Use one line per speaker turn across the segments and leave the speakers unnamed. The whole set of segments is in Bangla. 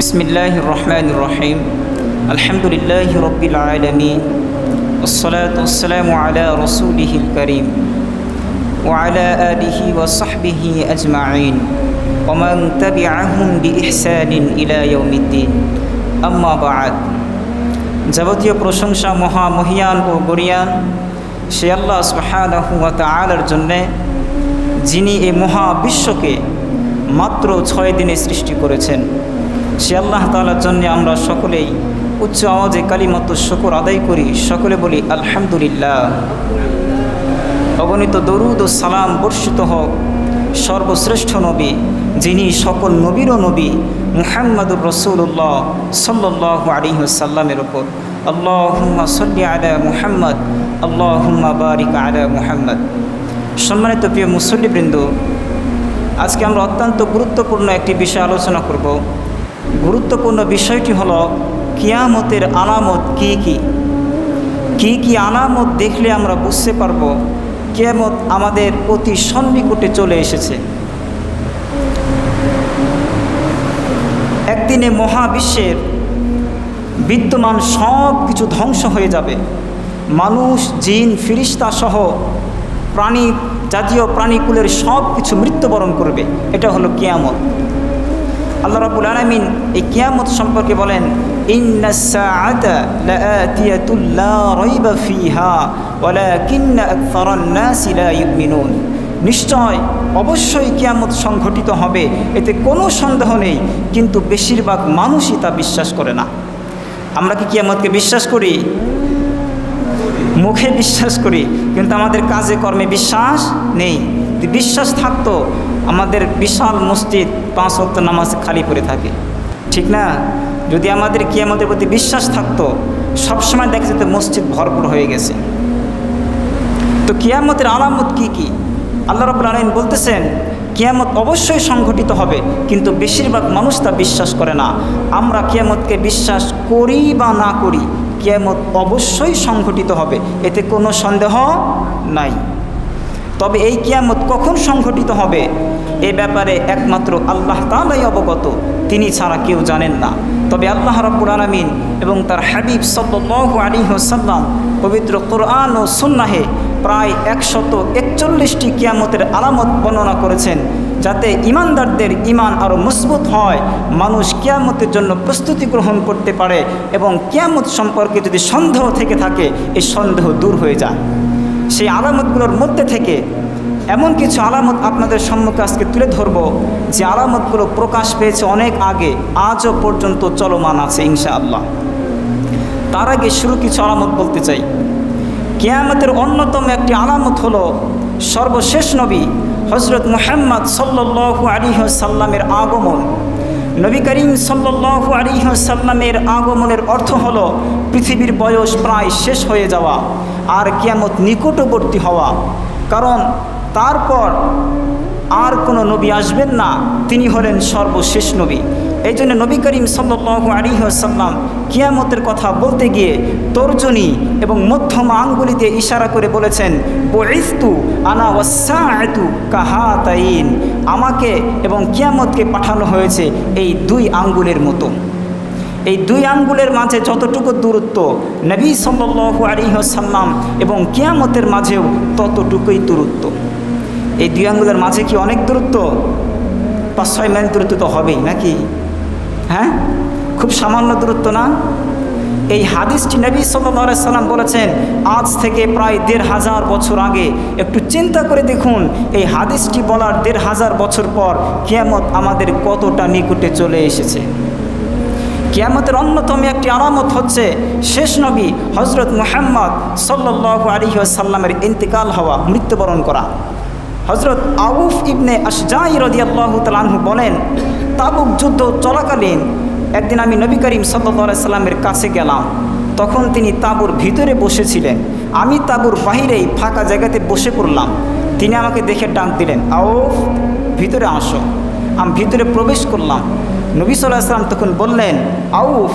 বিসমিল্লাহির রহমানির রহিম আলহামদুলিল্লাহি রাব্বিল আলামিন ওয়াসসালাতু ওয়াসসালামু আলা রাসূলিহিল কারীম ওয়া আলা আলিহি ওয়া সাহবিহি আজমাইন ওয়া মান তাবিআহুম বিইহসানিন ইলা ইয়াউমিদ্দিন আম্মা বা'দ। যাবতীয় প্রশংসা মহামহিয়ান ও গরিয়ান সে আল্লাহ সুবহানাহু ওয়া তাআলার জন্যে, যিনি এই মহাবিশ্বকে মাত্র 6 দিনে সৃষ্টি করেছেন। সে আল্লাহ তাআলার জন্য আমরা সকলেই উচ্চ আওয়াজে কালিমাত শুকর আদায় করি, সকলে বলি আলহামদুলিল্লাহ। অগণিত দরুদ ও সালাম বর্ষিত হোক সর্বশ্রেষ্ঠ নবী, যিনি সকল নবীরও নবী, মুহাম্মদুর রাসূলুল্লাহ সাল্লাল্লাহু আলাইহি ওয়াসাল্লামের উপর। আল্লাহুম্মা সাল্লি আলা মুহাম্মদ, আল্লাহুম্মা বারিক আলা মুহাম্মদ। সম্মানিত প্রিয় মুসল্লিবৃন্দ, আজকে আমরা অত্যন্ত গুরুত্বপূর্ণ একটি বিষয় আলোচনা করব। গুরুত্বপূর্ণ বিষয়টি হলো কিয়ামতের আলামত কি কি আলামত দেখলে আমরা বুঝতে পারব কিয়ামত আমাদের অতি সন্নিকটে চলে এসেছে। একদিনে মহাবিশ্বের বিদ্যমান সব কিছু ধ্বংস হয়ে যাবে। মানুষ, জিন, ফিরিস্তা সহ প্রাণী জাতীয় প্রাণীকুলের সব কিছু মৃত্যুবরণ করবে। এটা হলো কিয়ামত। আল্লাহ রাব্বুল আলামিন এই কিয়ামত সম্পর্কে বলেন, ইন্নাস সাআতা লাআতিয়াতুল লা রাইবা ফিহা ওয়ালাকিন্না আকসারান নাসি লা ইউমিনুন। নিশ্চয় অবশ্যই কিয়ামত সংঘটিত হবে, এতে কোনো সন্দেহ নেই, কিন্তু বেশিরভাগ মানুষই তা বিশ্বাস করে না। আমরা কি কিয়ামতকে বিশ্বাস করি? মুখে বিশ্বাস করি, কিন্তু আমাদের কাজে কর্মে বিশ্বাস নেই। যদি বিশ্বাস থাকতো, আমাদের বিশাল মসজিদ 5 ওয়াক্ত নামাজ খালি পড়ে থাকে, ঠিক না? যদি আমাদের কিয়ামতের প্রতি বিশ্বাস থাকতো, সবসময় দেখা যেত মসজিদ ভরপুর হয়ে গেছে। তো কিয়ামতের আলামত কি? আল্লাহ রাব্বুল আলামিন বলতেছেন কিয়ামত অবশ্যই সংঘটিত হবে, কিন্তু বেশিরভাগ মানুষ তা বিশ্বাস করে না। আমরা কিয়ামতকে বিশ্বাস করি বা না করি, কিয়ামত অবশ্যই সংঘটিত হবে, এতে কোনো সন্দেহ নাই। তবে এই কিয়ামত কখন সংঘটিত হবে এ ব্যাপারে একমাত্র আল্লাহ তাআলাই অবগত, তিনি ছাড়া কেউ জানেন না। তবে আল্লাহ রাব্বুল আলামিন এবং তার হাবিব সাল্লাল্লাহু আলাইহি ওয়াসাল্লাম পবিত্র কোরআন ও সুন্নাহে প্রায় 141টি কিয়ামতের আলামত বর্ণনা করেছেন, যাতে ইমানদারদের ইমান আরও মজবুত হয়, মানুষ কিয়ামতের জন্য প্রস্তুতি গ্রহণ করতে পারে, এবং কিয়ামত সম্পর্কে যদি সন্দেহ থেকে থাকে, এই সন্দেহ দূর হয়ে যায়। সেই আলামতগুলোর মধ্যে থেকে এমন কিছু আলামত আপনাদের সম্মুখে আজকে তুলে ধরব, যে আলামতগুলো প্রকাশ পেয়েছে অনেক আগে, আজও পর্যন্ত চলমান আছে ইনশাআল্লাহ। তার আগে শুরু কিছু আলামত বলতে চাই। কিয়ামতের অন্যতম একটি আলামত হলো সর্বশেষ নবী হযরত মুহাম্মদ সাল্লাল্লাহু আলাইহি ওয়াসাল্লামের আগমন। নবী করিম সাল্লাল্লাহু আলাইহি ওয়াসাল্লামের আগমনের অর্থ হলো পৃথিবীর বয়স প্রায় শেষ হয়ে যাওয়া আর কিয়ামত নিকটবর্তী হওয়া, কারণ তারপর আর কোনো নবী আসবেন না, তিনি হলেন সর্বশেষ নবী। এই জন্য নবী করিম সাল্লাল্লাহু আলাইহি ওয়াসাল্লাম কিয়ামতের কথা বলতে গিয়ে তর্জনী এবং মধ্যমা আঙ্গুলি দিয়ে ইশারা করে বলেছেন, বুইসতু আনা ওয়াস-সাআতু কাহাতাইন। আমাকে এবং কিয়ামতকে পাঠানো হয়েছে এই 2 আঙ্গুলের মতো। এই 2 আঙ্গুলের মাঝে যতটুকু দূরত্ব, নবী সাল্লাল্লাহু আলাইহি ওয়াসাল্লাম এবং কিয়ামতের মাঝেও ততটুকুই দূরত্ব। এই 2 আঙ্গুলের মাঝে কি অনেক দূরত্ব? 5-6 মাইল দূরত্ব তো হবেই নাকি? হ্যাঁ, খুব সামান্য দূরত্ব না? এই হাদিসটি নবী সাল্লাল্লাহু আলাইহি সাল্লাম বলেছেন আজ থেকে প্রায় 1500 বছর আগে। একটু চিন্তা করে দেখুন, এই হাদিসটি বলার 1500 বছর পর কিয়ামত আমাদের কতটা নিকটে চলে এসেছে। কিয়ামতের অন্যতম একটি আলামত হচ্ছে শেষ নবী হযরত মুহাম্মদ সাল্লাল্লাহু আলাইহি ওয়াসাল্লামের ইন্তেকাল হওয়া, মৃত্যুবরণ করা। হযরত আউফ ইবনে আশজাই রাদিয়াল্লাহু তাআলা আনহু বলেন, তাবুক যুদ্ধ চলাকালীন একদিন আমি নবী করিম সাল্লাল্লাহু আলাইহি সাল্লামের কাছে গেলাম। তখন তিনি তাঁবুর ভিতরে বসেছিলেন, আমি তাঁবুর বাহিরেই ফাঁকা জায়গাতে বসে পড়লাম। তিনি আমাকে দেখে ডাক দিলেন, আউফ, ভিতরে আসো। আমি ভিতরে প্রবেশ করলাম। নবী সাল্লাল্লাহু আলাইহি সাল্লাম তখন বললেন, আউফ,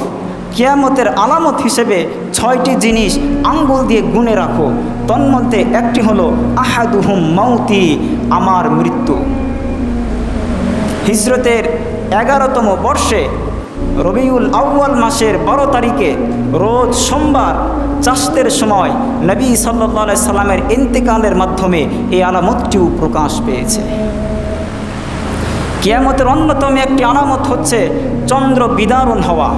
কিয়ামতের আলামত হিসেবে 6টি জিনিস আঙ্গুল দিয়ে গুনে রাখো, তন্মধ্যে একটি হলো আহাদুহুম মাউতি, আমার মৃত্যু। হিজরতের 11তম বর্ষে রবিউল আউয়াল মাসের 12 তারিখে রোজ সোমবার চাষতের সময় নবী সাল্লাল্লাহু আলাইহি সাল্লামের ইন্তেকালের মাধ্যমে এই আলামতটিও প্রকাশ পেয়েছে। কিয়ামতের অন্যতম একটি আলামত হচ্ছে চন্দ্র বিদারণ হওয়া।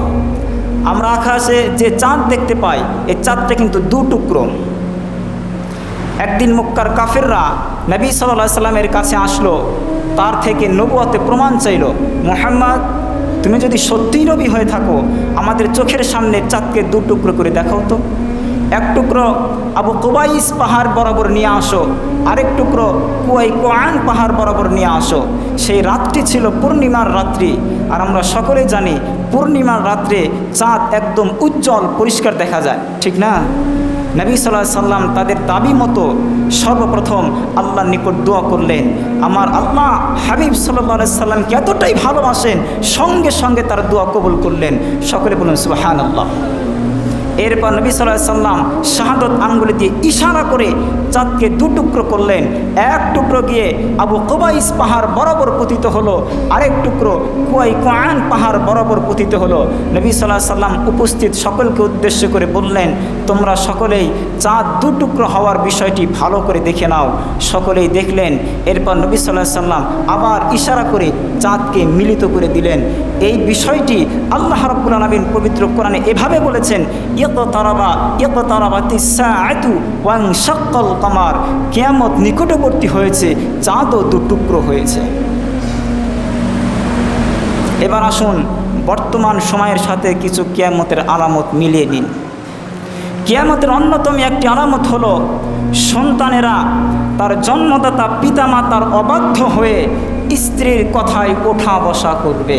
আমরা আকাশে যে চাঁদ দেখতে পাই, এই চাঁদটা কিন্তু 2 টুকরো। একদিন মক্কার কাফেররা নবী সাল্লাল্লাহু আলাইহি সাল্লামের কাছে আসলো, তার থেকে নবুয়তে প্রমাণ চাইল, মুহাম্মদ তুমি যদি সত্যিই নবী হয়ে থাকো আমাদের চোখের সামনে চাঁদকে 2 টুকরো করে দেখাও তো। এক টুকরো আবু কুবাইস পাহাড় বরাবর নিয়ে আসো, আরেক টুকরো কুয়ান পাহাড় বরাবর নিয়ে আসো। সেই রাতটি ছিল পূর্ণিমার রাত্রি, আর আমরা সকলে জানি পূর্ণিমার রাত্রে চাঁদ একদম উজ্জ্বল পরিষ্কার দেখা যায়, ঠিক না? নবী সাল্লাল্লাহু আলাইহি সাল্লাম তাদের দাবি মতো সর্বপ্রথম আল্লাহর নিকট দোয়া করলেন। আমার আল্লাহ হাবিব সাল্লাল্লাহু আলাইহি সাল্লামকে এতটাই ভালোবাসেন, সঙ্গে সঙ্গে তার দোয়া কবুল করলেন। সকলে বলুন সুবহানাল্লাহ। এরপর নবী সাল্লাল্লাহু আলাইহি সাল্লাম শাহাদত আঙ্গুলি দিয়ে ইশারা করে চাঁদকে 2 টুকরো করলেন। এক টুকরো গিয়ে আবু কুবাইস পাহাড় বরাবর পতিত হলো, আরেক টুকরো কুয়ান পাহাড় বরাবর পতিত হলো। নবী সাল্লাল্লাহু আলাইহি সাল্লাম উপস্থিত সকলকে উদ্দেশ্য করে বললেন, তোমরা সকলেই চাঁদ 2 টুকরো হওয়ার বিষয়টি ভালো করে দেখে নাও। সকলেই দেখলেন। এরপর নবী সাল্লাল্লাহু আলাইহি সাল্লাম আবার ইশারা করে চাঁদকে মিলিত করে দিলেন। এই বিষয়টি আল্লাহ রাব্বুল আলামিন পবিত্র কোরআনে এভাবে বলেছেন, ইকতারাবাতিস সাআতু ওয়ানশাক্কাল কামার, কিয়ামত নিকটবর্তী হয়েছে, চাঁদও 2 টুকরো হয়েছে। এবার আসুন বর্তমান সময়ের সাথে কিছু কিয়ামতের আলামত মিলিয়ে নিন। কিয়ামতের অন্যতম একটি আলামত হলো সন্তানেরা তার জন্মদাতা পিতামাতার অবাধ্য হয়ে স্ত্রীর কথায় ওঠা বসা করবে।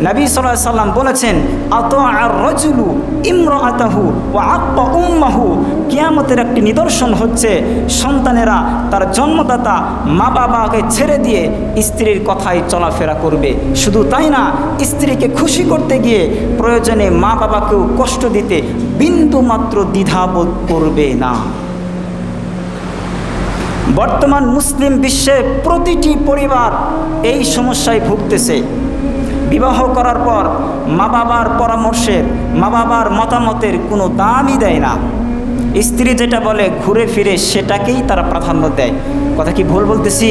নবী সাল্লাল্লাহু আলাইহি সাল্লাম বলেছেন, আতাআর রাজুলু ইমরাআতাহু ওয়া আক্কা উম্মাহু, কিয়ামতের একটি নিদর্শন হচ্ছে সন্তানেরা তার জন্মদাতা মা বাবাকে ছেড়ে দিয়ে স্ত্রীর কথায় চলাফেরা করবে। শুধু তাই না, স্ত্রীকে খুশি করতে গিয়ে প্রয়োজনে মা বাবাকেও কষ্ট দিতে বিন্দুমাত্র দ্বিধাবোধ করবে না। বর্তমান মুসলিম বিশ্বে প্রতিটি পরিবার এই সমস্যায় ভুগতেছে। বিবাহ করার পর মা বাবার পরামর্শের, মা বাবার মতামতের কোনো দামই দেয় না। স্ত্রী যেটা বলে ঘুরে ফিরে সেটাকেই তারা প্রাধান্য দেয়। কথা কি ভুল বলতেছি?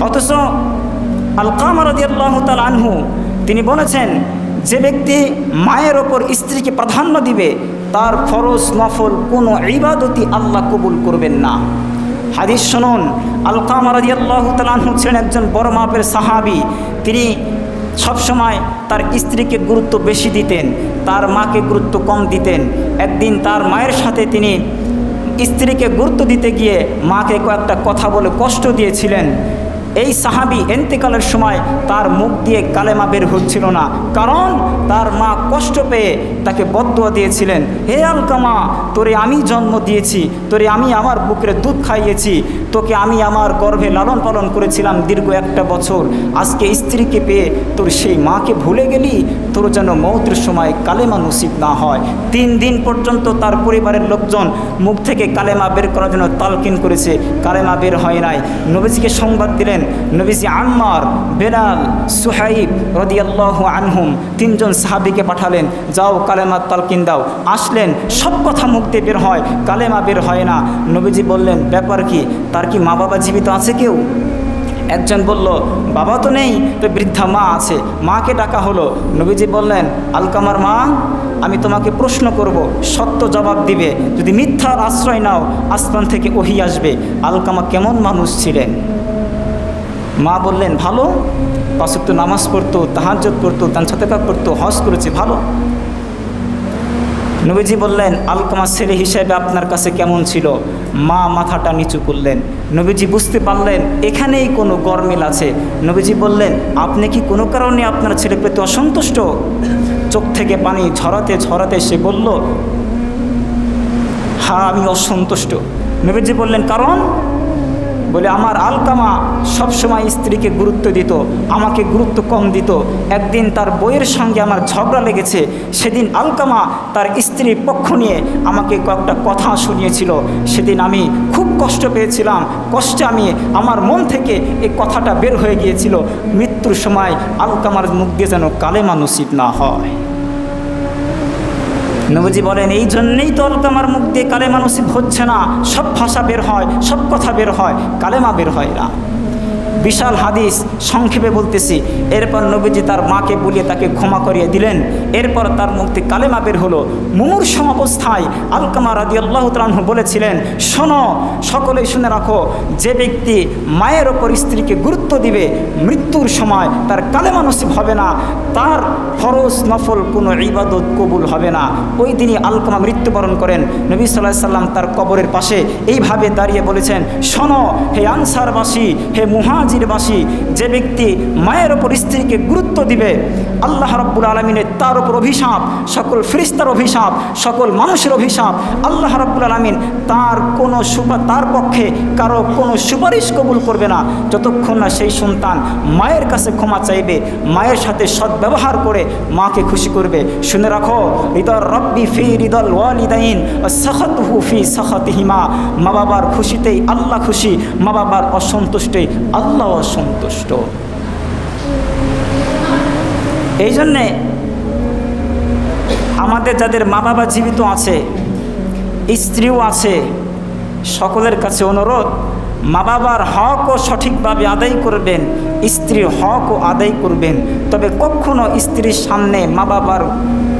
অথচ আলকামা রাদিয়াল্লাহু তাআলা আনহু তিনি বলেছেন, যে ব্যক্তি মায়ের ওপর স্ত্রীকে প্রাধান্য দিবে তার ফরজ নফল কোনো ইবাদতই আল্লাহ কবুল করবেন না। হাদিস শুনুন, আলকামা রাদিয়াল্লাহু তাআলা আনহু ছিলেন একজন বড় মাপের সাহাবী। তিনি সবসময় তার স্ত্রীকে গুরুত্ব বেশি দিতেন, তার মাকে গুরুত্ব কম দিতেন। একদিন তার মায়ের সাথে তিনি স্ত্রীকে গুরুত্ব দিতে গিয়ে মাকে কয়েকটা কথা বলে কষ্ট দিয়েছিলেন। এই সাহাবী ইন্তেকালের সময় তার মুখ দিয়ে কালেমা বের হচ্ছিল না, কারণ তার মা কষ্ট পেয়ে তাকে বদদুয়া দিয়েছিলেন, হে আলকামা, তোরে আমি জন্ম দিয়েছি, তোরে আমি আমার বুকের দুধ খাইয়েছি, তোকে আমি আমার গর্ভে লালন পালন করেছিলাম দীর্ঘ 1 বছর। আজকে স্ত্রীকে পেয়ে তোর সেই মাকে ভুলে গেলি, তোর যেন মৌতের সময় কালেমা নসিব না হয়। 3 দিন পর্যন্ত তার পরিবারের লোকজন মুখ থেকে কালেমা বের করার জন্য তালকিন করেছে, কালেমা বের হয় নাই। নবীজিকে সংবাদ দিলেন। নবীজি আম্মার, বেলাল, সুহাইব রাদিয়াল্লাহু আনহুম 3 জন সাহাবীকে পাঠালেন, যাও কালেমা তালকিন দাও। আসলেন, সব কথা মুখ দিয়ে বের হয়, কালেমা বের হয় না। নবীজি বললেন, ব্যাপার কি? তার কি মা বাবা জীবিত আছে কেউ? একজন বলল, বাবা তো নেই, তো বৃদ্ধা মা আছে। মাকে ডাকা হলো। নবীজি বললেন, আলকামার মা, আমি তোমাকে প্রশ্ন করব, সত্য জবাব দিবে। যদি মিথ্যার আশ্রয় নাও আসমান থেকে ওহী আসবে। আলকামা কেমন মানুষ ছিলেন? মা বললেন, ভালো, 5 ওয়াক্ত নামাজ পড়তো, তাহাজ্জুদ পড়তো, দান সাদাকা করতো, হজ করেছে, ভালো। নবীজি বললেন, আলকামার ছেলে হিসেবে আপনার কাছে কেমন ছিল? মা মাথাটা নিচু করলেন। নবীজি বুঝতে পারলেন এখানেই কোনো গরমিল আছে। নবীজি বললেন, আপনি কি কোনো কারণে আপনার ছেলের প্রতি অসন্তুষ্ট? চোখ থেকে পানি ঝরাতে ঝরাতে সে বলল, হ্যাঁ, আমি অসন্তুষ্ট। নবীজি বললেন, কারণ? বলে আমার আলকামা সবসময় স্ত্রীকে গুরুত্ব দিত, আমাকে গুরুত্ব কম দিত। একদিন তার বইয়ের সঙ্গে আমার ঝগড়া লেগেছে, সেদিন আলকামা তার স্ত্রীর পক্ষ নিয়ে আমাকে কয়েকটা কথা শুনিয়েছিল। সেদিন আমি খুব কষ্ট পেয়েছিলাম, কষ্টে আমার মন থেকে এই কথাটা বের হয়ে গিয়েছিল, মৃত্যুর সময় আলকামার মুখ দিয়ে যেন কালেমা নসিব না হয়। নবীজি বলেন এই জন্যেই তো আলকামার মুখ দিয়ে কালেমা নসিব হচ্ছে না। সব ভাষা বের হয়, সব কথা বের হয়, কালেমা বের হয় না। বিশাল হাদিস, সংক্ষেপে বলতেছি। এরপর নবীজি তার মাকে বলিয়ে তাকে ক্ষমা করিয়ে দিলেন। এরপর তার মুখ থেকে কালেমা বের হলো। মুমূর্ষ অবস্থায় আলকামা রাদিয়াল্লাহু তাআলা আনহু বলেছিলেন, শোনো, সকলেই শুনে রাখো, যে ব্যক্তি মায়ের ওপর স্ত্রীকে গুরুত্ব দিবে, মৃত্যুর সময় তার কালেমা নসিব হবে না, তার ফরজ নফল কোনো ইবাদত কবুল হবে না। ওই দিনই আলকামা মৃত্যুবরণ করেন। নবী সাল্লাল্লাহু আলাইহি সাল্লাম তার কবরের পাশে এইভাবে দাঁড়িয়ে বলেছেন, শোনো হে আনসারবাসী, হে মুহাজিরবাসী, যে ব্যক্তি মায়ের ওপর স্ত্রীকে গুরুত্ব দিবে, আল্লাহ রাব্বুল আলামিনের তার ওপর অভিশাপ, সকল ফেরেশতার অভিশাপ, সকল মানুষের অভিশাপ। আল্লাহ রাব্বুল আলামিন তার পক্ষে কারো কোনো সুপারিশ কবুল করবে না যতক্ষণ না সেই সন্তান মায়ের কাছে ক্ষমা চাইবে, মায়ের সাথে সদ্ব্যবহার করে মাকে খুশি করবে। শুনে রাখো, রিদার রব্বি ফি রিদাল ওয়ালিদাইন ওয়া সাখাতুহু ফি সাখাতিহিমা। মা বাবার খুশিতেই আল্লাহ খুশি, মা বাবার অসন্তুষ্টেই আল্লাহ অসন্তুষ্ট। এই জন্যে আমাদের যাদের মা বাবা জীবিত আছে, স্ত্রীও আছে, সকলের কাছে অনুরোধ, মা বাবার হকও সঠিকভাবে আদায় করবেন, স্ত্রীর হকও আদায় করবেন। তবে কখনো স্ত্রীর সামনে মা বাবার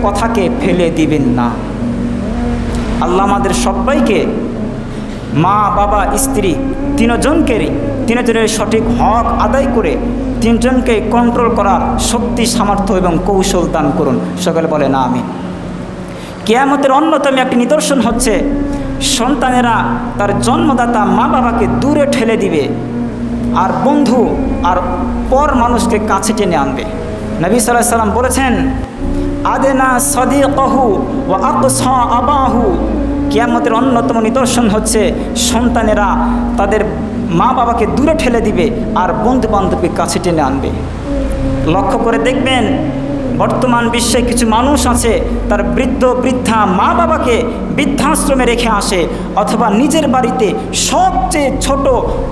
কথাকে ফেলে দিবেন না। আল্লাহ আমাদের সবাইকে, মা বাবা স্ত্রী তিনজনের সঠিক হক আদায় করে তিনজনকে কন্ট্রোল করার শক্তি, সামর্থ্য এবং কৌশল দান করুন। সকলে বলে না আমিন। কিয়ামতের অন্যতম একটি নিদর্শন হচ্ছে সন্তানেরা তার জন্মদাতা মা বাবাকে দূরে ঠেলে দিবে আর বন্ধু আর পর মানুষকে কাছে টেনে আনবে। নবী সাল্লাল্লাহু আলাইহি সাল্লাম বলেছেন, আদেনা সাদিকাহু ওয়া আকসা আবাহু। কিয়ামতের অন্যতম নিদর্শন হচ্ছে সন্তানেরা তাদের মা বাবাকে দূরে ঠেলে দিবে আর বন্ধু বান্ধবকে কাছে টেনে আনবে। লক্ষ্য করে দেখবেন, বর্তমান বিশ্বে কিছু মানুষ আছে তার বৃদ্ধ বৃদ্ধা মা বাবাকে বৃদ্ধাশ্রমে রেখে আসে, অথবা নিজের বাড়িতে সবচেয়ে ছোট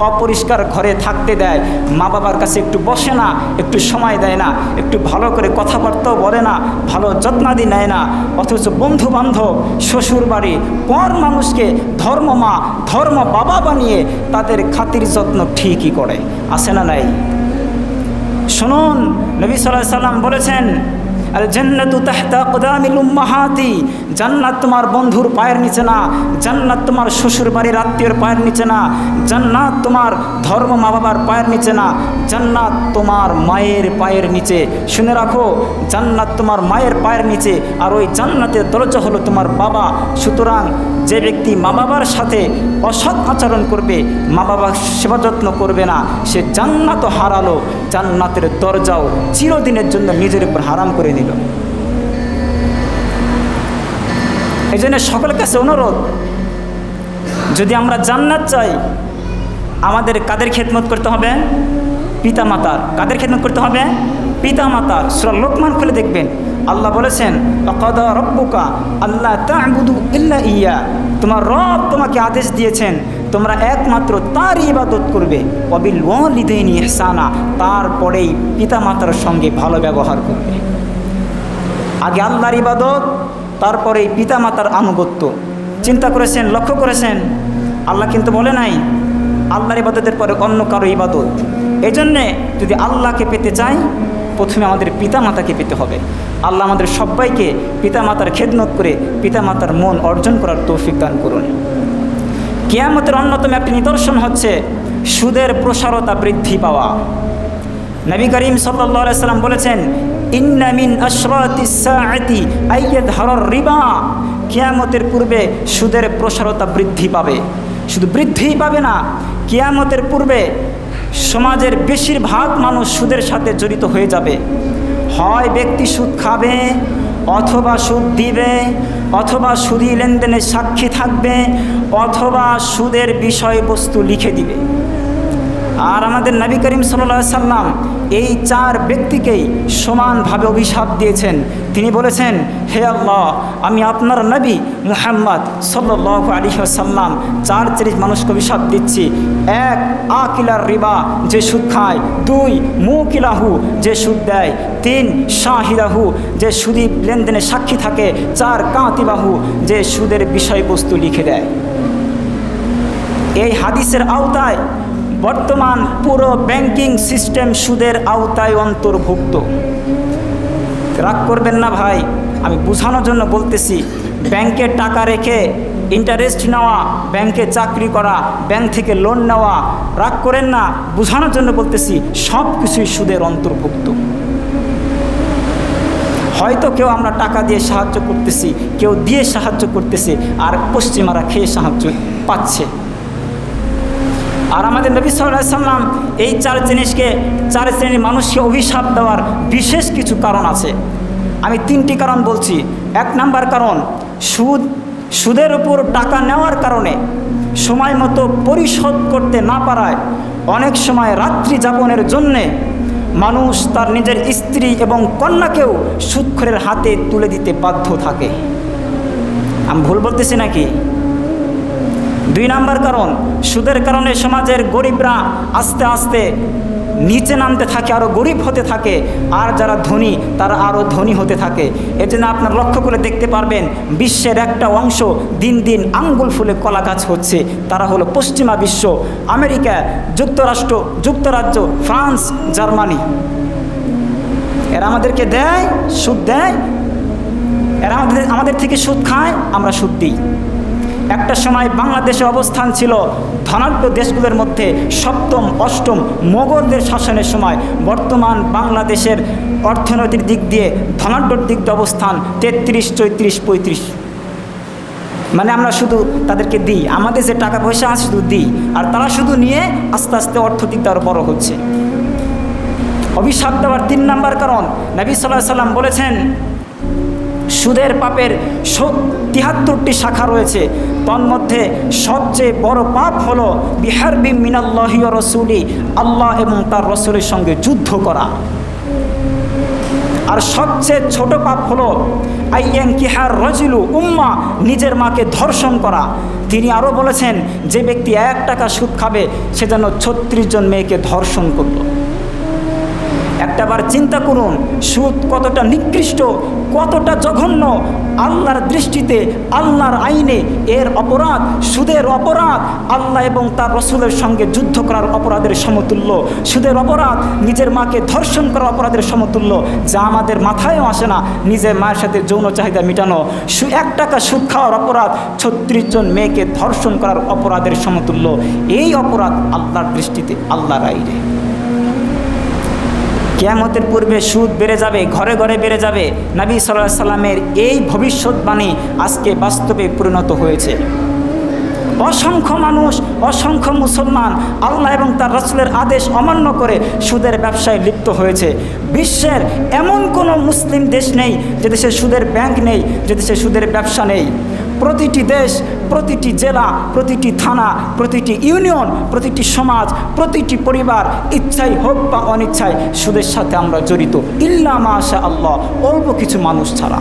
অপরিষ্কার ঘরে থাকতে দেয়। মা বাবার কাছে একটু বসে না, একটু সময় দেয় না, একটু ভালো করে কথাবার্তাও বলে না, ভালো যত্নাদি নেয় না। অথচ বন্ধু বান্ধব, শ্বশুর বাড়ি, পর মানুষকে ধর্ম মা ধর্ম বাবা বানিয়ে তাদের খাতির যত্ন ঠিকই করে। আছে না নাই? শুনুন, নবী সাল্লাল্লাহু আলাইহি সাল্লাম বলেছেন, আল জান্নাতু তাহতা আকদামিল উম্মাহাতি। জান্নাত তোমার বন্ধুর পায়ের নিচে না, জান্নাত তোমার শ্বশুর বাড়ির আত্মীয়র পায়ের নিচে না, জান্নাত তোমার ধর্ম মা বাবার পায়ের নিচে না, জান্নাত তোমার মায়ের পায়ের নিচে। শুনে রাখো, জান্নাত তোমার মায়ের পায়ের নিচে, আর ওই জান্নাতের দরজা হলো তোমার বাবা। সুতরাং যে ব্যক্তি মা বাবার সাথে অসৎ আচরণ করবে, মা বাবার সেবা যত্ন করবে না, সে জান্নাতও হারালো, জান্নাতের দরজাও চিরদিনের জন্য নিজের উপর হারাম করে নিল। এই জন্য সকলের কাছে অনুরোধ, যদি আমরা জান্নাত চাই, আমাদের কাদের খেদমত করতে হবে? পিতা মাতার। কাদের খেদমত করতে হবে? পিতা মাতার। সূরা লোকমান খুলে দেখবেন, আল্লাহ বলেছেন, ওয়াকাদা রাব্বুকা আল্লা তা'বুদু ইল্লা ইয়্যা। তোমার রব তোমাকে আদেশ দিয়েছেন তোমরা একমাত্র তার ইবাদত করবে, ওয়াবিল ওয়ালিদাইনি ইহসানা। তারপরেই পিতা মাতার সঙ্গে ভালো ব্যবহার করবে। আগে আল্লাহর ইবাদত, তারপরেই পিতা মাতার আনুগত্য। চিন্তা করেছেন, লক্ষ্য করেছেন? আল্লাহ কিন্তু বলে নাই আল্লাহর ইবাদতের পরে অন্য কারো ইবাদত। এই জন্যে যদি আল্লাহকে পেতে চাই, প্রথমে আমাদের পিতা মাতাকে পেতে হবে। আল্লাহ আমাদের সবাইকে পিতা মাতার খেদমত করে পিতা মাতার মন অর্জন করার তৌফিক দান করুন। কিয়ামতের অন্যতম একটি নিদর্শন হচ্ছে সুদের প্রসারতা বৃদ্ধি পাওয়া। নবী করিম সাল্লাল্লাহু আলাইহি সাল্লাম বলেছেন, ইন্না মিন আশরাতিস সাআতি আইয়াযহারার রিবা। কিয়ামতের পূর্বে সুদের প্রসারতা বৃদ্ধি পাবে। শুধু বৃদ্ধিই পাবে না, কিয়ামতের পূর্বে সমাজের বেশিরভাগ মানুষ সুদের সাথে জড়িত হয়ে যাবে। হয় ব্যক্তি সুদ খাবে, অথবা সুদ দিবে, অথবা সুদী লেনদেনের সাক্ষী থাকবে, অথবা সুদের বিষয়বস্তু লিখে দিবে। আর আমাদের নবী করিম সাল্লাল্লাহু আলাইহি সাল্লাম এই 4 ব্যক্তিকেই সমানভাবে অভিশাপ দিয়েছেন। তিনি বলেছেন, হে আল্লাহ, আমি আপনার নবী মুহাম্মদ সাল্লাল্লাহু আলাইহি ওয়াসাল্লাম 4 জিনিস মানুষকে অভিশাপ দিচ্ছি। 1, আকিলার রিবা, যে সুদ খায়। 2, মুকিলাহু, যে সুদ দেয়। 3, শাহিদাহু, যে সুদি লেনদেনে সাক্ষী থাকে। 4, কাতিবাহু, যে সুদের বিষয়বস্তু লিখে দেয়। এই হাদিসের আওতায় বর্তমান পুরো ব্যাংকিং সিস্টেম সুদের আওতায় অন্তর্ভুক্ত। রাগ করবেন না ভাই, আমি বোঝানোর জন্য বলতেছি। ব্যাংকে টাকা রেখে ইন্টারেস্ট নেওয়া, ব্যাংকে চাকরি করা, ব্যাংক থেকে লোন নেওয়া, রাগ করেন না, বোঝানোর জন্য বলতেছি, সব কিছুই সুদের অন্তর্ভুক্ত। হয়তো কেউ আমরা টাকা দিয়ে সাহায্য করতেছি, কেউ দিয়ে সাহায্য করতেছে, আর পশ্চিমারা খেয়ে সাহায্য পাচ্ছে। আর আমাদের নবী সাল্লাল্লাহু আলাইহি সাল্লাম এই 4 জিনিসকে, 4 শ্রেণীর মানুষকে অভিশাপ দেওয়ার বিশেষ কিছু কারণ আছে। আমি 3টি কারণ বলছি। 1 নাম্বার কারণ, সুদের উপর টাকা নেওয়ার কারণে সময় মতো পরিশোধ করতে না পারায় অনেক সময় রাত্রি যাপনের জন্যে মানুষ তার নিজের স্ত্রী এবং কন্যাকেও সুদখোরের হাতে তুলে দিতে বাধ্য থাকে। আমি ভুল বলতেছি নাকি? 2 নাম্বার কারণ, সুদের কারণে সমাজের গরিবরা আস্তে আস্তে নিচে নামতে থাকে, আরও গরিব হতে থাকে, আর যারা ধনী তারা আরও ধনী হতে থাকে। এজন্য আপনার লক্ষ্য করে দেখতে পারবেন, বিশ্বের একটা অংশ দিন দিন আঙ্গুল ফুলে কলা গাছ হচ্ছে। তারা হলো পশ্চিমা বিশ্ব, আমেরিকা, যুক্তরাজ্য, ফ্রান্স, জার্মানি। এরা আমাদেরকে দেয়, সুদ দেয়, এরা আমাদের থেকে সুদ খায়, আমরা সুদ দিই। একটা সময় বাংলাদেশের অবস্থান ছিল ধনাঢ্য দেশগুলোর মধ্যে 7ম 8ম মোগলদের শাসনের সময়। বর্তমান বাংলাদেশের অর্থনৈতিক দিক দিয়ে ধনাঢ্যর দিক দিয়ে অবস্থান 33, 34, 35। মানে আমরা শুধু তাদেরকে দিই, আমাদের যে টাকা পয়সা আছে শুধু দিই, আর তারা শুধু নিয়ে আস্তে আস্তে অর্থনৈতিক আরও বড় হচ্ছে। অভিশাপ দেওয়ার 3 নাম্বার কারণ, নবী সাল্লাল্লাহু আলাইহি সাল্লাম বলেছেন, সুদের পাপের 73টি শাখা রয়েছে। তন্মধ্যে সবচেয়ে বড় পাপ হলো বিহারবি মিনাল্লাহি ওয়া রাসূলি, আল্লাহ এবং তার রাসূলের সঙ্গে যুদ্ধ করা। আর সবচেয়ে ছোট পাপ হলো আইয়ানকিহার রাজুলু উম্মা, নিজের মাকে ধর্ষণ করা। তিনি আরও বলেছেন, যে ব্যক্তি 1 টাকা সুদ খাবে সে যেন 36 জন মেয়েকে ধর্ষণ করল। একটাবার চিন্তা করুন, সুদ কতটা নিকৃষ্ট, কতটা জঘন্য। আল্লাহর দৃষ্টিতে, আল্লাহর আইনে এর অপরাধ, সুদের অপরাধ আল্লাহ এবং তার রসুলের সঙ্গে যুদ্ধ করার অপরাধের সমতুল্য। সুদের অপরাধ নিজের মাকে ধর্ষণ করার অপরাধের সমতুল্য, যা আমাদের মাথায়ও আসে না। নিজের মায়ের সাথে যৌন চাহিদা মেটানো 1 টাকা সুদ খাওয়ার অপরাধ 36 জন মেয়েকে ধর্ষণ করার অপরাধের সমতুল্য। এই অপরাধ আল্লাহর দৃষ্টিতে, আল্লাহর আইনে। কিয়ামতের পূর্বে সুদ বেড়ে যাবে, ঘরে ঘরে বেড়ে যাবে। নবী সাল্লাল্লাহু আলাইহি সাল্লামের এই ভবিষ্যৎবাণী আজকে বাস্তবে পরিণত হয়েছে। অসংখ্য মানুষ, অসংখ্য মুসলমান আল্লাহ এবং তার রাসূলের আদেশ অমান্য করে সুদের ব্যবসায় লিপ্ত হয়েছে। বিশ্বের এমন কোনো মুসলিম দেশ নেই যে দেশে সুদের ব্যাংক নেই, যে দেশে সুদের ব্যবসা নেই। প্রতিটি দেশ, প্রতিটি জেলা, প্রতিটি থানা, প্রতিটি ইউনিয়ন, প্রতিটি সমাজ, প্রতিটি পরিবার, ইচ্ছাই হোক বা অনিচ্ছায় সুদের সাথে আমরা জড়িত, ইল্লা মাশা আল্লাহ, অল্প কিছু মানুষ ছাড়া।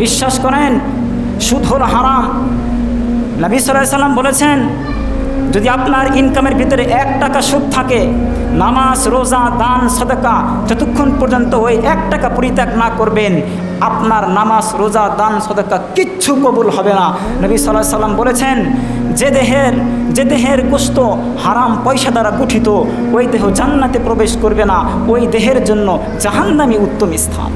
বিশ্বাস করেন, সুদ হলো হারাম। নবী সাল্লাল্লাহু আলাইহি সাল্লাম বলেছেন, যদি আপনার ইনকামের ভিতরে 1 টাকা সুদ থাকে, নামাজ, রোজা, দান, সাদাকা যতক্ষণ পর্যন্ত ওই 1 টাকা পরিত্যাগ না করবেন, আপনার নামাজ, রোজা, দান, সাদাকা কিচ্ছু কবুল হবে না। নবী সাল্লাল্লাহু আলাইহি সাল্লাম বলেছেন, যে দেহের গোশত হারাম পয়সা দ্বারা গঠিত, ওই দেহ জান্নাতে প্রবেশ করবে না, ওই দেহের জন্য জাহান্নামই উত্তম স্থান।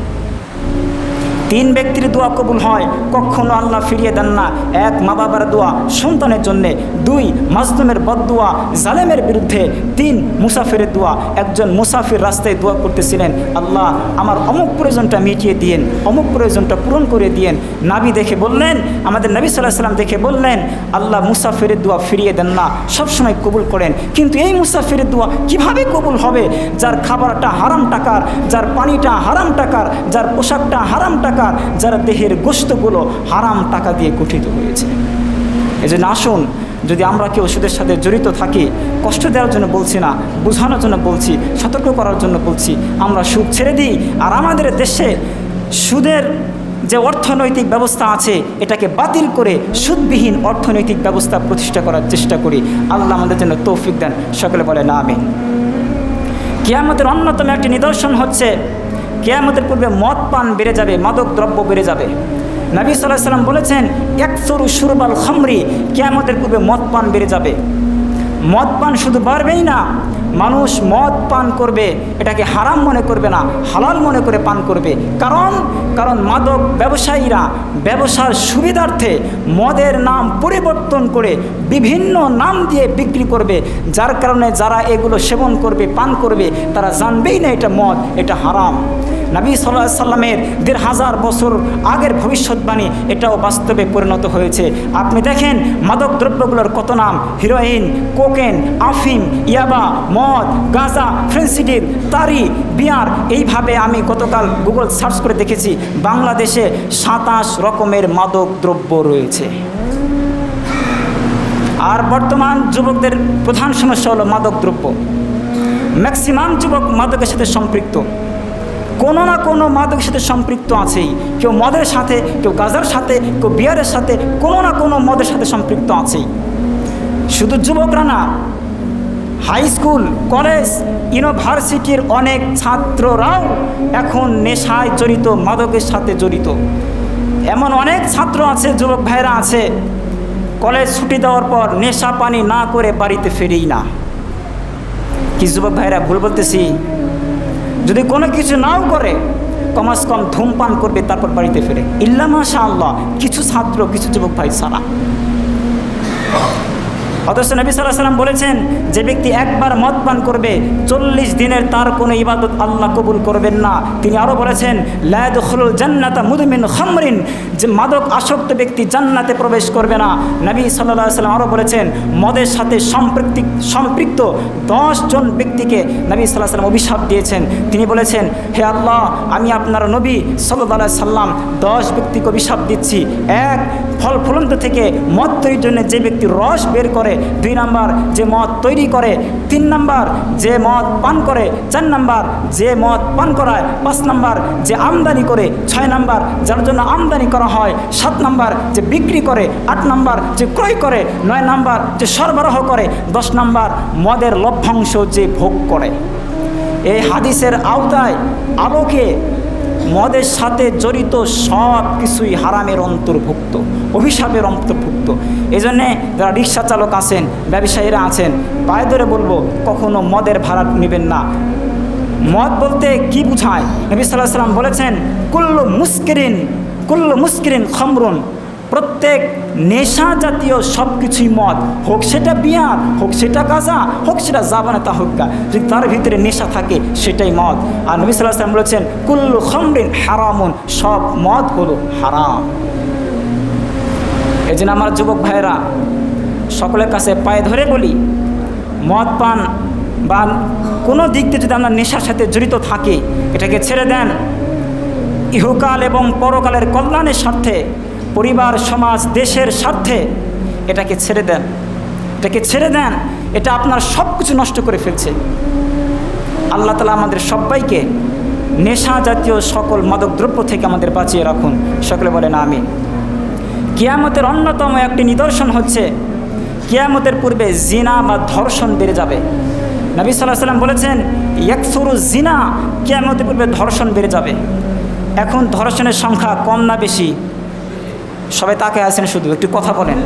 3 ব্যক্তির দোয়া কবুল হয়, কখনো আল্লাহ ফিরিয়ে দেন না। 1, মা বাবার দোয়া সন্তানের জন্যে। 2, মাজলুমের বদদোয়া জালেমের বিরুদ্ধে। 3, মুসাফিরের দোয়া। একজন মুসাফির রাস্তায় দোয়া করতেছিলেন, আল্লাহ আমার অমুক প্রয়োজনটা মিটিয়ে দিয়েন, অমুক প্রয়োজনটা পূরণ করে দিয়েন। নাবি দেখে বললেন, আমাদের নবী সাল্লাল্লাহু আলাইহি সাল্লাম দেখে বললেন, আল্লাহ মুসাফিরের দোয়া ফিরিয়ে দেন না, সবসময় কবুল করেন। কিন্তু এই মুসাফিরের দোয়া কিভাবে কবুল হবে? যার খাবারটা হারাম টাকার, যার পানিটা হারাম টাকার, যার পোশাকটা হারাম টাকার, যার দেহের গোশতগুলো হারাম টাকা দিয়ে গঠিত হয়েছে। এই জন্য আসুন, যদি আমরা কেউ সুদের সাথে জড়িত থাকি, কষ্ট দেওয়ার জন্য বলছি না, বোঝানোর জন্য বলছি, সতর্ক করার জন্য বলছি, আমরা সুদ ছেড়ে দিই। আর আমাদের দেশে সুদের যে অর্থনৈতিক ব্যবস্থা আছে এটাকে বাতিল করে সুদবিহীন অর্থনৈতিক ব্যবস্থা প্রতিষ্ঠা করার চেষ্টা করি। আল্লাহ আমাদের জন্য তৌফিক দেন। সকলে বলে না আমিন। কিয়ামতের অন্যতম একটি নিদর্শন হচ্ছে কিয়ামতের পূর্বে মদ পান বেড়ে যাবে, মাদক দ্রব্য বেড়ে যাবে। নবী সাল্লাল্লাহু আলাইহি সাল্লাম বলেছেন, একসুরু শুরবাল খামরি, কিয়ামতের পূর্বে মদ পান বেড়ে যাবে। মদ পান শুধু বাড়বেই না, মানুষ মদ পান করবে এটাকে হারাম মনে করবে না, হালাল মনে করে পান করবে। কারণ মাদক ব্যবসায়ীরা ব্যবসার সুবিধার্থে মদের নাম পরিবর্তন করে বিভিন্ন নাম দিয়ে বিক্রি করবে, যার কারণে যারা এগুলো সেবন করবে, পান করবে, তারা জানবেই না এটা মদ, এটা হারাম। নবী সাল্লাল্লাহু আলাইহি সাল্লামের ১৫০০ বছর আগের ভবিষ্যৎবাণী এটাও বাস্তবে পরিণত হয়েছে। আপনি দেখেন মাদক দ্রব্যগুলোর কত নাম: হিরোইন, কোকেন, আফিম, ইয়াবা, মদ, গাঁজা, ফেন্সিডিল, তারি, বিয়ার। এইভাবে আমি গতকাল গুগল সার্চ করে দেখেছি বাংলাদেশে ২৭ রকমের মাদক দ্রব্য রয়েছে। আর বর্তমান যুবকদের প্রধান সমস্যা হলো মাদক দ্রব্য। ম্যাক্সিমাম যুবক মাদকের সাথে সম্পৃক্ত, কোনো না কোনো মাদকের সাথে সম্পৃক্ত আছেই। কেউ মদের সাথে, কেউ গাঁজার সাথে, কেউ বিয়ারের সাথে, কোনো না কোনো মদের সাথে সম্পৃক্ত আছেই। শুধু যুবকরা না, হাই স্কুল, কলেজ, ইউনিভার্সিটির অনেক ছাত্ররাও এখন নেশায় জড়িত, মাদকের সাথে জড়িত। এমন অনেক ছাত্র আছে, যুবক ভাইরা আছে, কলেজ ছুটি দেওয়ার পর নেশা পানি না করে বাড়িতে ফেরেই না। কি যুবক ভাইরা ভুল বলতেছি? যদি কোনো কিছু নাও করে, কমাস কম ধূমপান করবে, তারপর বাড়িতে ফেরে। ইল্লা মাশাআল্লাহ, কিছু ছাত্র, কিছু যুবক ভাই ছাড়া। অথচ নবী সাল্লাল্লাহু আলাইহি সাল্লাম বলেছেন, যে ব্যক্তি একবার মদ পান করবে 40 দিনের তার কোনো ইবাদত আল্লাহ কবুল করবেন না। তিনি আরও বলেছেন, লা ইয়াদখুলুল জান্নাতা মুদমিন খামরিন, যে মাদক আসক্ত ব্যক্তি জান্নাতে প্রবেশ করবে না। নবী সাল্লাল্লাহু আলাইহি সাল্লাম আরও বলেছেন, মদের সাথে সম্পৃক্ত 10 জন ব্যক্তিকে নবী সাল্লাল্লাহু আলাইহি সাল্লাম অভিশাপ দিয়েছেন। তিনি বলেছেন, হে আল্লাহ, আমি আপনার নবী সাল্লাল্লাহু আলাইহি সাল্লাম 10 ব্যক্তিকে অভিশাপ দিচ্ছি। এক, ফল ফুলন্ত থেকে মদ তৈরির জন্য যে ব্যক্তি রস বের করে। 2 নাম্বার, যে মদ তৈরি করে। 3 নাম্বার, যে মদ পান করে। 4 নাম্বার, যে মদ পান করায়। 5 নাম্বার, যে আমদানি করে। 6 নাম্বার, যার জন্য আমদানি করা হয়। 7 নাম্বার, যে বিক্রি করে। 8 নাম্বার, যে ক্রয় করে। 9 নাম্বার, যে সরবরাহ করে। 10 নাম্বার, মদের লভ্যাংশ যে ভোগ করে। এই হাদিসের আওতায় আলোকে মদের সাথে জড়িত সব কিছুই হারামের অন্তর্ভুক্ত, অভিশাপের অন্তর্ভুক্ত। এই জন্যে যারা রিক্সা চালক আছেন, ব্যবসায়ীরা আছেন, পায়ে ধরে বলবো, কখনো মদের ভাড়া নেবেন না। মদ বলতে কি বুঝায়? নবী সাল্লাল্লাহু আলাইহি সাল্লাম বলেছেন, কুল্লু মুস্কিরিন খামরুন, প্রত্যেক নেশা জাতীয় সব কিছুই মদ, হোক সেটা বিয়ার, হোক সেটা গাঁজা, হোক সেটা জাবানা তাহুক্কা, যদি তার ভিতরে নেশা থাকে সেটাই মদ। আর নবী সাল্লাল্লাহু আলাইহি সাল্লাম বলেছেন, কুল্লু খামরিন হারামুন, সব মদ হলো হারাম। এই জন্য আমার যুবক ভাইয়েরা, সকলের কাছে পায়ে ধরে বলি, মদ পান বা কোনো দিক দিয়ে যদি আমরা নেশার সাথে জড়িত থাকি, এটাকে ছেড়ে দেন। ইহকাল এবং পরকালের কল্যাণের স্বার্থে, পরিবার, সমাজ, দেশের স্বার্থে এটাকে ছেড়ে দেন, এটাকে ছেড়ে দেন। এটা আপনার সব কিছু নষ্ট করে ফেলছে। আল্লাহ তাআলা আমাদের সবাইকে নেশা জাতীয় সকল মাদক দ্রব্য থেকে আমাদের বাঁচিয়ে রাখুন। সকলে বলেন আমিন। কিয়ামতের অন্যতম একটি নিদর্শন হচ্ছে, কিয়ামতের পূর্বে জিনা বা ধর্ষণ বেড়ে যাবে। নবী সাল্লাল্লাহু আলাইহি সাল্লাম বলেছেন, ইয়াকসুরু জিনা, কিয়ামতের পূর্বে ধর্ষণ বেড়ে যাবে। এখন ধর্ষণের সংখ্যা কম না বেশি? সবাই তাকে আছেন, শুধু একটু কথা বলেন।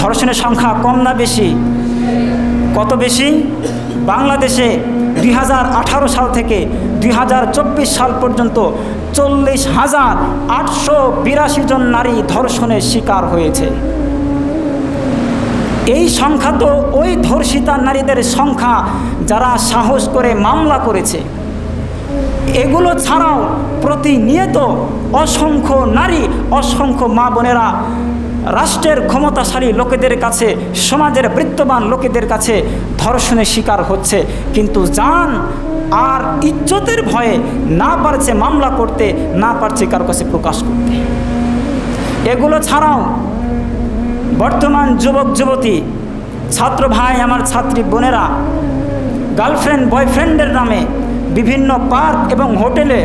ধর্ষণের সংখ্যা কম না বেশি? কত বেশি? বাংলাদেশে 2018 সাল থেকে 2024 সাল পর্যন্ত 40,882 জন নারী ধর্ষণের শিকার হয়েছে। এই সংখ্যা তো ওই ধর্ষিতা নারীদের সংখ্যা যারা সাহস করে মামলা করেছে। এগুলো ছাড়াও প্রতিনিয়ত অসংখ্য নারী, অসংখ্য মা বোনেরা রাষ্ট্রের ক্ষমতাশালী লোকেদের কাছে, সমাজের বৃত্তবান লোকেদের কাছে ধর্ষণের শিকার হচ্ছে, কিন্তু জান আর ইজ্জতের ভয়ে না পারছে মামলা করতে, না পারছে কারো কাছে প্রকাশ করতে। এগুলো ছাড়াও বর্তমান যুবক যুবতী, ছাত্র ভাই আমার, ছাত্রী বোনেরা গার্লফ্রেন্ড বয়ফ্রেন্ডের নামে বিভিন্ন পার্ক এবং হোটেলে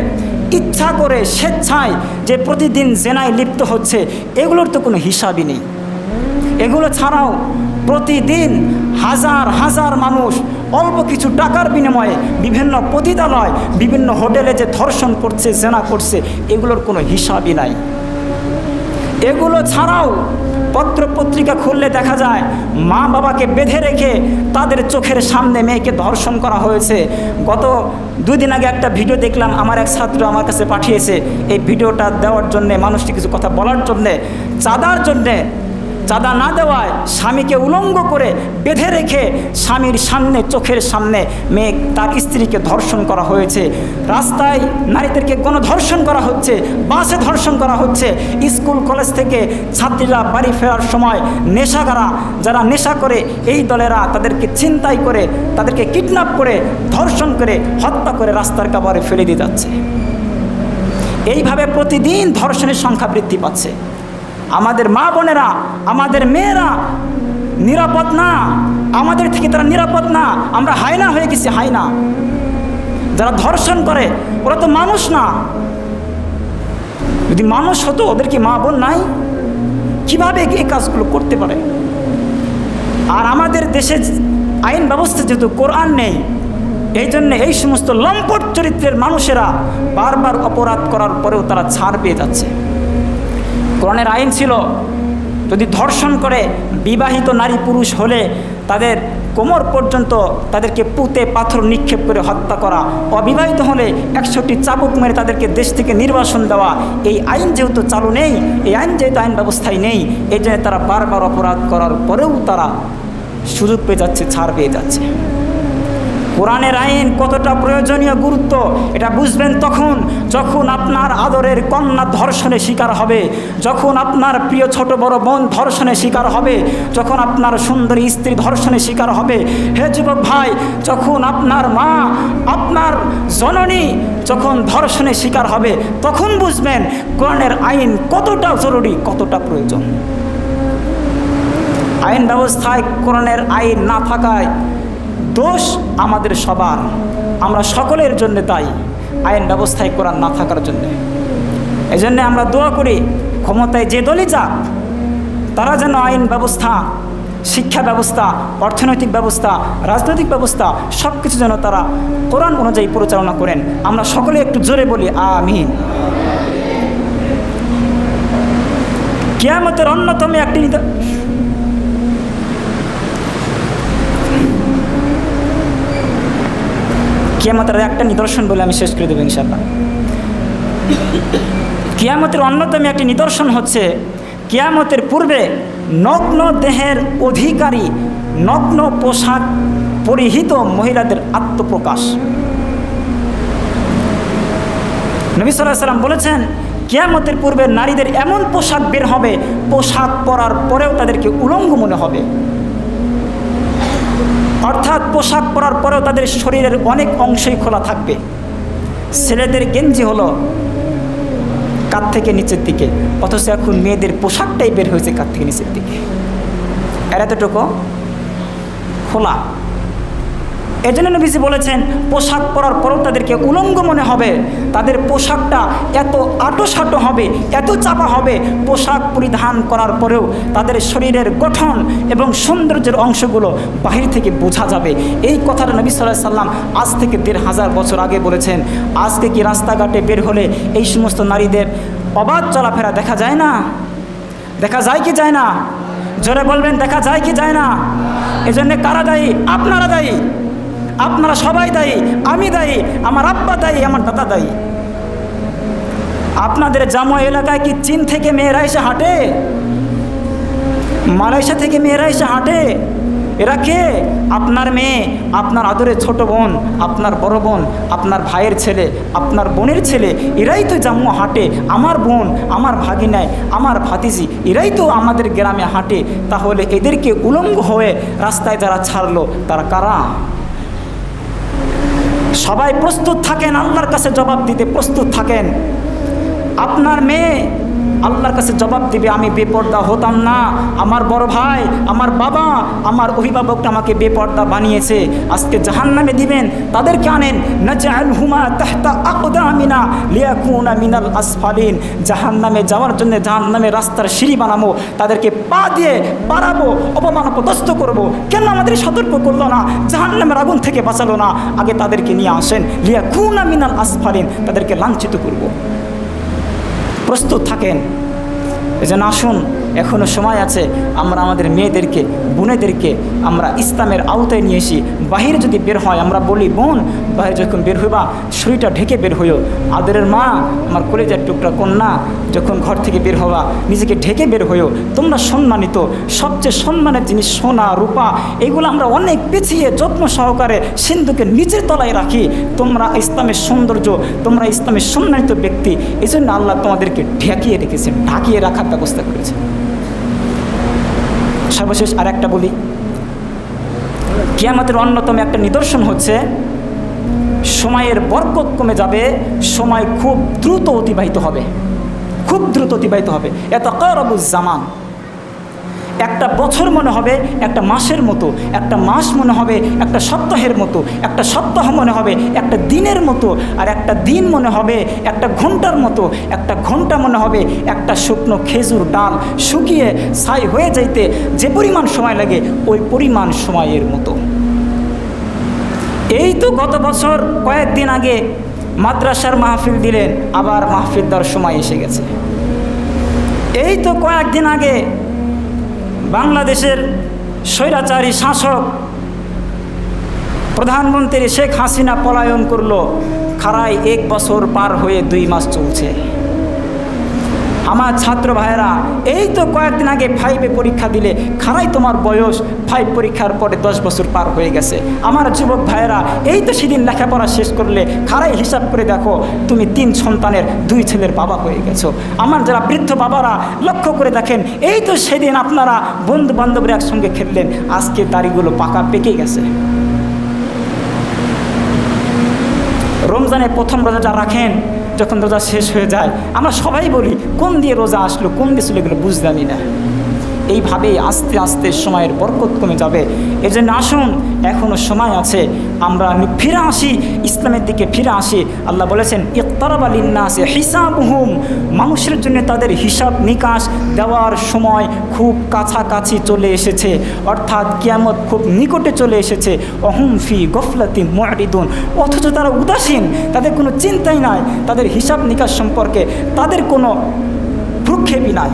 ইচ্ছা করে স্বেচ্ছায় যে প্রতিদিন জেনায় লিপ্ত হচ্ছে, এগুলোর তো কোনো হিসাবই নেই। এগুলো ছাড়াও প্রতিদিন হাজার হাজার মানুষ অল্প কিছু টাকার বিনিময়ে বিভিন্ন পতিতালয়, বিভিন্ন হোটেলে যে ধর্ষণ করছে, জেনা করছে, এগুলোর কোনো হিসাবই নাই। এগুলো ছাড়াও পত্রপত্রিকা খুললে দেখা যায় মা বাবাকে বেঁধে রেখে তাদের চোখের সামনে মেয়েকে ধর্ষণ করা হয়েছে। গত 2 দিন আগে একটা ভিডিও দেখলাম, আমার এক ছাত্র আমার কাছে পাঠিয়েছে। এই ভিডিওটা দেওয়ার জন্যে, মানুষটি কিছু কথা বলার জন্যে, চাঁদার জন্যে, চাঁদা না দেওয়ায় স্বামীকে উলঙ্গ করে বেঁধে রেখে স্বামীর সামনে, চোখের সামনে মেয়ে তার স্ত্রীকে ধর্ষণ করা হয়েছে। রাস্তায় নারীদেরকে গণধর্ষণ করা হচ্ছে, বাসে ধর্ষণ করা হচ্ছে। স্কুল কলেজ থেকে ছাত্রীরা বাড়ি ফেরার সময় নেশাগারা, যারা নেশা করে, এই দলেরা তাদেরকে ছিনতাই করে, তাদেরকে কিডন্যাপ করে, ধর্ষণ করে, হত্যা করে রাস্তার কাবারে ফেলে দিয়ে যাচ্ছে। এইভাবে প্রতিদিন ধর্ষণের সংখ্যা বৃদ্ধি পাচ্ছে। আমাদের মা বোনেরা, আমাদের মেয়েরা নিরাপদ না, আমাদের থেকে তারা নিরাপদ না। আমরা হায়না হয়ে গেছি, হায়না। যারা ধর্ষণ করে ওরা তো মানুষ না। যদি মানুষ হতো, ওদের কি মা বোন নাই? কিভাবে এই কাজগুলো করতে পারে? আর আমাদের দেশে আইন ব্যবস্থা যেহেতু কোরআন নেই, এই জন্য এই সমস্ত লম্পট চরিত্রের মানুষেরা বারবার অপরাধ করার পরেও তারা ছাড় পেয়ে যাচ্ছে। কোরআনের আইন ছিল, যদি ধর্ষণ করে বিবাহিত নারী পুরুষ হলে তাদের কোমর পর্যন্ত তাদেরকে পুঁতে পাথর নিক্ষেপ করে হত্যা করা, অবিবাহিত হলে 100টি চাবুক মেরে তাদেরকে দেশ থেকে নির্বাসন দেওয়া। এই আইন যেহেতু চালু নেই, এই আইন যেহেতু আইন ব্যবস্থায় নেই, এই জন্য তারা বারবার অপরাধ করার পরেও তারা সুযোগ পেয়ে যাচ্ছে, ছাড় পেয়ে যাচ্ছে। কোরআনের আইন কতটা প্রয়োজনীয়, গুরুত্ব এটা বুঝবেন তখন যখন আপনার আদরের কন্যা ধর্ষণের শিকার হবে, যখন আপনার প্রিয় ছোট বড় বোন ধর্ষণের শিকার হবে, যখন আপনার সুন্দরী স্ত্রী ধর্ষণের শিকার হবে। হে যুবক ভাই, যখন আপনার মা, আপনার জননী যখন ধর্ষণের শিকার হবে, তখন বুঝবেন কোরআনের আইন কতটা জরুরি, কতটা প্রয়োজন। আইন ব্যবস্থায় কোরআনের আইন না থাকায় দোষ আমাদের সবার, আমরা সকলের জন্য দায়ী আইন ব্যবস্থায় কোরআন না থাকার জন্য। এই জন্যে আমরা দোয়া করি, ক্ষমতায় যে দলই যাক, তারা যেন আইন ব্যবস্থা, শিক্ষা ব্যবস্থা, অর্থনৈতিক ব্যবস্থা, রাজনৈতিক ব্যবস্থা সব কিছু যেন তারা কোরআন অনুযায়ী পরিচালনা করেন। আমরা সকলে একটু জোরে বলি আমিন। কিয়ামতের অন্যতম একটি কিয়ামতের একটা নিদর্শন বলে আমি শেষ করে দেবো ইনশাআল্লাহ। কিয়ামতের অন্যতম একটি নিদর্শন হচ্ছে, কিয়ামতের পূর্বে নগ্ন দেহের অধিকারী, নগ্ন পোশাক পরিহিত মহিলাদের আত্মপ্রকাশ। নবী সাল্লাল্লাহু আলাইহি ওয়াসাল্লাম বলেছেন, কিয়ামতের পূর্বে নারীদের এমন পোশাক বের হবে, পোশাক পরার পরেও তাদেরকে উলঙ্গ মনে হবে। অর্থাৎ পোশাক পরার পরেও তাদের শরীরের অনেক অংশই খোলা থাকবে। ছেলেদের গেঞ্জি হলো কাঁধ থেকে নিচের দিকে, অথচ এখন মেয়েদের পোশাকটাই বের হয়েছে কাঁধ থেকে নিচের দিকে, এর এতটুকু খোলা। এই জন্য নবীজি বলেছেন, পোশাক পরার পরেও তাদেরকে উলঙ্গ মনে হবে। তাদের পোশাকটা এত আঁটোসাঁটো হবে, এত চাপা হবে, পোশাক পরিধান করার পরেও তাদের শরীরের গঠন এবং সৌন্দর্যের অংশগুলো বাহির থেকে বোঝা যাবে। এই কথাটা নবী সাল্লাল্লাহু আলাইহি সাল্লাম আজ থেকে 1500 বছর আগে বলেছেন। আজকে কি রাস্তাঘাটে বের হলে এই সমস্ত নারীদের অবাধ চলাফেরা দেখা যায় না? দেখা যায় কি যায় না? জোরে বলবেন, দেখা যায় কি যায় না? এজন্য কারা দায়ী? আপনারা দায়ী, আপনারা সবাই দায়ী, আমি দায়ী, আমার আব্বা দায়ী, আমার দাদা দায়ী। আপনাদের জামু এলাকায় কি চীন থেকে মেয়েরা এসে হাঁটে? মালয়েশিয়া থেকে মেয়েরা এসে হাঁটে? এরা কে? আপনার মেয়ে, আপনার আদরের ছোট বোন, আপনার বড় বোন, আপনার ভাইয়ের ছেলে, আপনার বোনের ছেলে, এরাই তো জামু হাঁটে। আমার বোন, আমার ভাগিনায়, আমার ভাতিজি, এরাই তো আমাদের গ্রামে হাঁটে। তাহলে এদেরকে উলঙ্গ হয়ে রাস্তায় যারা ছাড়লো তারা কারা? সবাই প্রস্তুত থাকেন, আল্লাহর কাছে জবাব দিতে প্রস্তুত থাকেন। আপনার মেয়ে আল্লাহর কাছে জবাব দিবে, আমি বেপর্দা হতাম না, আমার বড় ভাই, আমার বাবা, আমার অভিভাবকটা আমাকে বেপর্দা বানিয়েছে। আজকে জাহান্নামে দিবেন, তাদেরকে আনেন, নাজআলহুমা তাহতা আকদামিনা লিয়াকুনা মিনাল আসফালিন। জাহান্নামে যাওয়ার জন্য জাহান্নামে রাস্তার সিঁড়ি বানাবো, তাদেরকে পা দিয়ে বাড়াবো, অপমান অপদস্থ করবো। কেন আমাদের সতর্ক করলো না, জাহান্নামের আগুন থেকে বাঁচালো না? আগে তাদেরকে নিয়ে আসেন, লিয়াকুনা মিনাল আসফালিন, তাদেরকে লাঞ্ছিত করব। প্রস্তুত থাকেন। এজন্য আসুন, এখনও সময় আছে, আমরা আমাদের মেয়েদেরকে, বোনেদেরকে আমরা ইসলামের আওতায় নিয়ে এসি। বাহিরে যদি বের হয়, আমরা বলি, বোন বাহিরে যখন বের হইবা শরীরটা ঢেকে বের হইও। আদরের মা, আমার কলেজের টুকরা কন্যা, যখন ঘর থেকে বের হবা নিজেকে ঢেকে বের হইও। তোমরা সম্মানিত, সবচেয়ে সম্মানের জিনিস সোনা রূপা, এগুলো আমরা অনেক পিছিয়ে যত্ন সহকারে সিন্ধুকের নিচের তলায় রাখি। তোমরা ইসলামের সৌন্দর্য, তোমরা ইসলামের সম্মানিত ব্যক্তি, এই জন্য আল্লাহ তোমাদেরকে ঢেকিয়ে রেখেছেন, ঢাকিয়ে রাখার ব্যবস্থা করেছে। সর্বশেষ আর একটা বলি, কিয়ামতের অন্যতম একটা নিদর্শন হচ্ছে সময়ের বরকত কমে যাবে, সময় খুব দ্রুত অতিবাহিত হবে, খুব দ্রুত অতিবাহিত হবে। ইয়াতাকারাবুজ জামান, একটা বছর মনে হবে একটা মাসের মতো, একটা মাস মনে হবে একটা সপ্তাহের মতো, একটা সপ্তাহ মনে হবে একটা দিনের মতো, আর একটা দিন মনে হবে একটা ঘন্টার মতো, একটা ঘন্টা মনে হবে একটা শুকনো খেজুর ডাল শুকিয়ে ছাই হয়ে যাইতে যে পরিমাণ সময় লাগে ওই পরিমাণ সময়ের মতো। এই তো গত বছর কয়েকদিন আগে মাদ্রাসার মাহফিল দিলেন, আবার মাহফিল দেওয়ার সময় এসে গেছে। এই তো কয়েকদিন আগে বাংলাদেশের স্বৈরাচারী শাসক প্রধানমন্ত্রী শেখ হাসিনা পলায়ন করলো, খাড়ায় 1 বছর পার হয়ে 2 মাস চলছে। আমার ছাত্র ভাইয়েরা, এই তো কয়েকদিন আগে 5-এ পরীক্ষা দিলে, খাড়াই তোমার বয়স 5 পরীক্ষার পরে 10 বছর পার হয়ে গেছে। আমার যুবক ভাইয়েরা, এই তো সেদিন লেখাপড়া শেষ করলে, খাড়াই হিসাব করে দেখো তুমি 3 সন্তানের 2 ছেলের বাবা হয়ে গেছো। আমার যারা বৃদ্ধ বাবারা, লক্ষ্য করে দেখেন, এই তো সেদিন আপনারা বন্ধু বান্ধবরা একসঙ্গে খেললেন, আজকে দাড়িগুলো পাকা পেকে গেছে। রমজানের প্রথম রোজাটা রাখেন, যখন রোজা শেষ হয়ে যায় আমরা সবাই বলি, কোন দিয়ে রোজা আসলো, কোন দিয়ে চলে গেলো বুঝলামই না। এইভাবেই আস্তে আস্তে সময়ের বরকত কমে যাবে। এজন্য আসুন, এখনও সময় আছে, আমরা ফিরে আসি, ইসলামের দিকে ফিরে আসি। আল্লাহ বলেছেন, ইকতারাবা লিন্নাসি হিসাবুহুম, মানুষের জন্য তাদের হিসাব নিকাশ দেওয়ার সময় খুব কাছাকাছি চলে এসেছে, অর্থাৎ কিয়ামত খুব নিকটে চলে এসেছে। অহুম ফি গফলাতিন মুরিদুন, অথচ তারা উদাসীন, তাদের কোনো চিন্তাই নাই, তাদের হিসাব নিকাশ সম্পর্কে তাদের কোনো ভ্রুক্ষেপই নাই।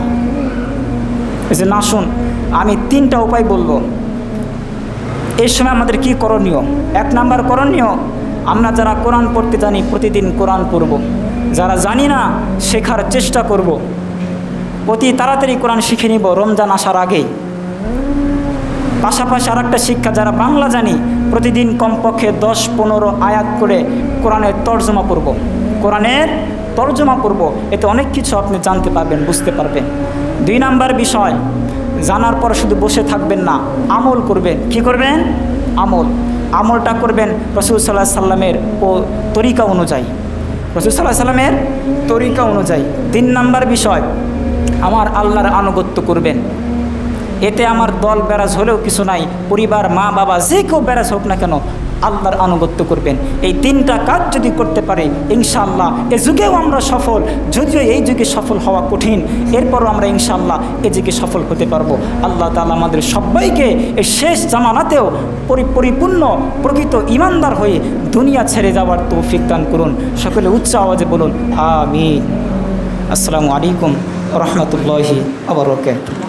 এই যে আসুন, আমি 3টা উপায় বলবো। এই সময় আমাদের কি করণীয়? 1 নাম্বার করণীয়, আমরা যারা কোরআন পড়তে জানি প্রতিদিন কোরআন পড়ব, যারা জানি না শেখার চেষ্টা করব, অতি তাড়াতাড়ি কোরআন শিখে নিব রমজান আসার আগেই। পাশাপাশি আর একটা শিক্ষা, যারা বাংলা জানি প্রতিদিন কমপক্ষে 10-15 আয়াত করে কোরআনের তর্জমা পড়ব, কোরআনের তর্জমা পড়ব, এতে অনেক কিছু আপনি জানতে পারবেন, বুঝতে পারবেন। 2 নাম্বার বিষয়, জানার পর শুধু বসে থাকবেন না, আমল করবেন। কি করবেন? আমলটা করবেন রাসূল সাল্লাল্লাহু আলাইহি সাল্লামের তরিকা অনুযায়ী, রাসূল সাল্লাল্লাহু আলাইহি সাল্লামের তরিকা অনুযায়ী। 3 নাম্বার বিষয়, আমার আল্লাহর আনুগত্য করবেন। এতে আমার দল বেরাজ হলেও কিছু নাই, পরিবার, মা বাবা যে কেউ বেরাজ হোক না কেন, আল্লাহর আনুগত্য করবেন। এই 3টা কাজ যদি করতে পারি, ইনশাআল্লাহ এ যুগেও আমরা সফল। যদিও এই যুগে সফল হওয়া কঠিন, এরপরও আমরা ইনশাআল্লাহ এ যুগে সফল হতে পারবো। আল্লাহ তাআলা আমাদের সবাইকে এই শেষ জামানাতেও পরিপূর্ণ প্রকৃত ঈমানদার হয়ে দুনিয়া ছেড়ে যাওয়ার তৌফিক দান করুন। সকলে উচ্চ আওয়াজে বলুন আমিন। আসসালামু আলাইকুম ওয়া রাহমাতুল্লাহি ওয়া বারাকাতুহু।